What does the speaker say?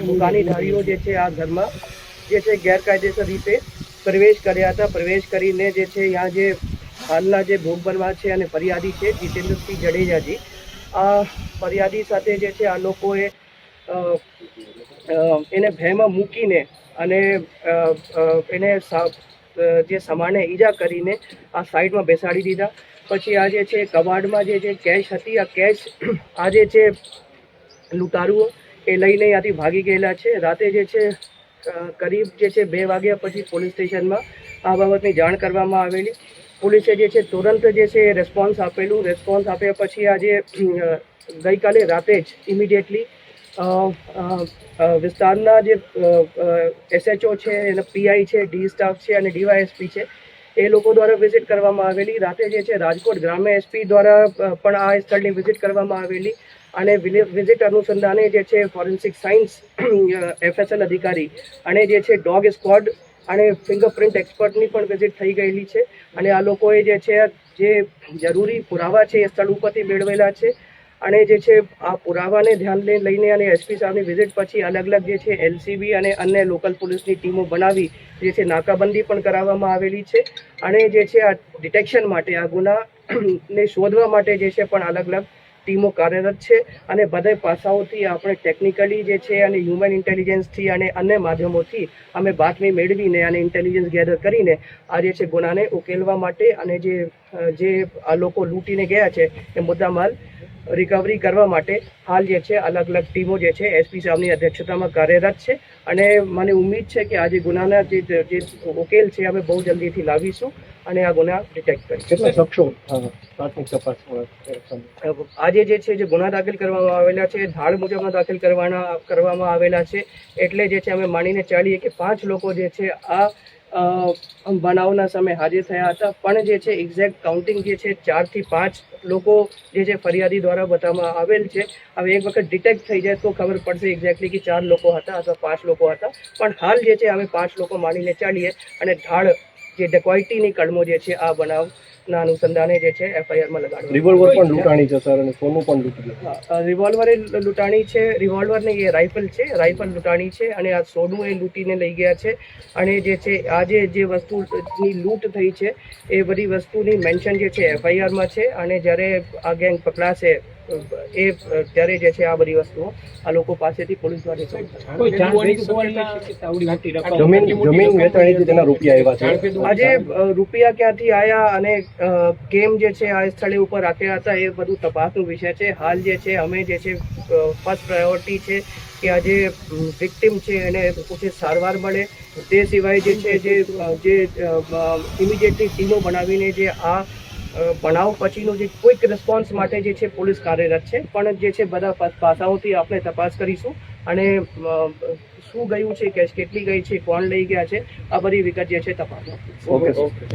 દુકાનીધારીઓ જે છે આ ઘરમાં જે છે ગેરકાયદેસર રીતે પ્રવેશ કર્યા હતા. પ્રવેશ કરીને જે છે यहाँ જે હાલના જે ભોગ બનવા છે અને ફરિયાદી છે જીતેન્દ્રસિંહ જડેજાજી, આ ફરિયાદી સાથે જે છે આ લોકોએ એને ભયમાં મૂકીને અને એને જે સામાન્ય ઈજા કરીને આ સાઈડમાં બેસાડી દીધા. પછી આ જે છે કબાડમાં જે કેશ હતી, આ કેશ આ જે છે લૂંટારુઓ એ લઈને ત્યાંથી ભાગી ગયેલા છે. રાતે જે છે કરીબ જે છે 2 વાગ્યા પછી પોલીસ સ્ટેશનમાં આ બાબતની જાણ કરવામાં આવેલી. પોલીસે જે છે તુરંત જે છે રેસ્પોન્સ આપેલું. રેસ્પોન્સ આપ્યા પછી આજે ગઈકાલે રાતે જ ઇમિડિયેટલી વિસ્તારના જે SHO છે, એના PI છે, ડી સ્ટાફ છે અને DYSP છે, એ લોકો દ્વારા વિઝિટ કરવામાં આવેલી. રાતે જે છે રાજકોટ ગ્રામ્ય SP દ્વારા પણ આ સ્થળની વિઝિટ કરવામાં આવેલી અને વિઝિટ અનુસંધાને જે છે ફોરેન્સિક સાયન્સ FSL અધિકારી અને જે છે ડોગ સ્ક્વોડ અને ફિંગરપ્રિન્ટ એક્સપર્ટની પણ વિઝિટ થઈ ગયેલી છે. અને આ લોકોએ જે છે જે જરૂરી પુરાવા છે એ સ્થળ ઉપરથી મેળવેલા છે અને જે છે આ પુરાવાને ધ્યાને લઈને અને SP સાહેબની વિઝિટ પછી અલગ અલગ જે છે LCB અને અન્ય લોકલ પોલીસની ટીમો બનાવી જે છે નાકાબંધી પણ કરાવવામાં આવેલી છે. અને જે છે આ ડિટેક્શન માટે, આ ગુનાને શોધવા માટે જે છે પણ અલગ અલગ ટીમો કાર્યરત છે. અને બધા પાસાઓથી આપણે ટેકનિકલી જે છે અને હ્યુમન ઇન્ટેલિજન્સથી અને અન્ય માધ્યમોથી અમે બાતમી મેળવીને અને ઇન્ટેલિજન્સ ગેધર કરીને આ જે છે ગુનાને ઉકેલવા માટે અને જે આ લોકો લૂંટીને ગયા છે એ મુદ્દામાલ રિકવરી કરવા માટે હાલ જે છે અલગ અલગ ટીમો જે છે SP સાહેબની અધ્યક્ષતામાં કાર્યરત છે. અને મને ઉમ્મીદ છે કે આજે ગુનાના જે ઉકેલ છે અમે બહુ જલ્દીથી લાવીશું અને આ ગુના ડિટેક્ટ કરીશું. આજે જે છે જે ગુના દાખલ કરવામાં આવેલા છે ધાડ મુજબના દાખલ કરવામાં આવેલા છે. એટલે જે છે અમે માનીને ચાલીએ કે 5 લોકો જે છે આ બનાવના સમયે હાજર થયા હતા. પણ જે છે એક્ઝેક્ટ કાઉન્ટિંગ જે છે 4 થી 5 લોકો જે છે ફરિયાદી દ્વારા બતાવવામાં આવેલ છે. હવે એક વખત ડિટેક્ટ થઈ જાય તો ખબર પડશે એક્ઝેક્ટલી કે 4 લોકો હતા અથવા 5 લોકો હતા. પણ હાલ જે છે અમે 5 લોકો માનીને ચાલીએ અને ધાડ જે ડેકોઇટીની કલમો જે છે આ બનાવના અનુસંધાને જે છે FIRમાં લગાડવામાં. રિવોલ્વર પણ લૂંટાણી છે સર અને સોનું પણ લૂંટી ગયું. રિવોલ્વર એ લૂંટાણી છે. રિવોલ્વર ને એ રાઇફલ છે. રાઇફલ લૂંટાણી છે અને આ સોનું એ લૂંટીને લઈ ગયા છે. અને જે છે આજે જે વસ્તુની લૂંટ થઈ છે એ બધી વસ્તુની મેન્શન જે છે FIRમાં છે. અને જ્યારે આ ગેંગ પકડાશે એ ત્યારે જે છે આ બધી વસ્તુઓ આ લોકો પાસેથી પોલીસ દ્વારા જમીન વેચાણીથી તેના રૂપિયા આવ્યા છે. આજે રૂપિયા ક્યાંથી આવ્યા અને કેમ જે છે આ સ્થળે ઉપર રાખ્યા હતા એ બધું તપાસનો વિષય છે. હાલ જે છે અમે જે છે ફર્સ્ટ પ્રાયોરિટી છે કે આ જે વિક્ટિમ છે એને પૂછે સારવાર મળે. તે સિવાય જે છે જે ઇમિડિયેટલી ટીમો બનાવીને જે આ બનાવ પછીનો જે ક્વિક રિસ્પોન્સ માટે જે છે પોલીસ કાર્યરત છે. પણ જે છે બધા પાસાઓથી આપણે તપાસ કરીશું અને શું ગયું છે, કેશ કેટલી ગઈ છે, કોણ લઈ ગયા છે, આ બધી વિગત જે છે તપાસ. ઓકે.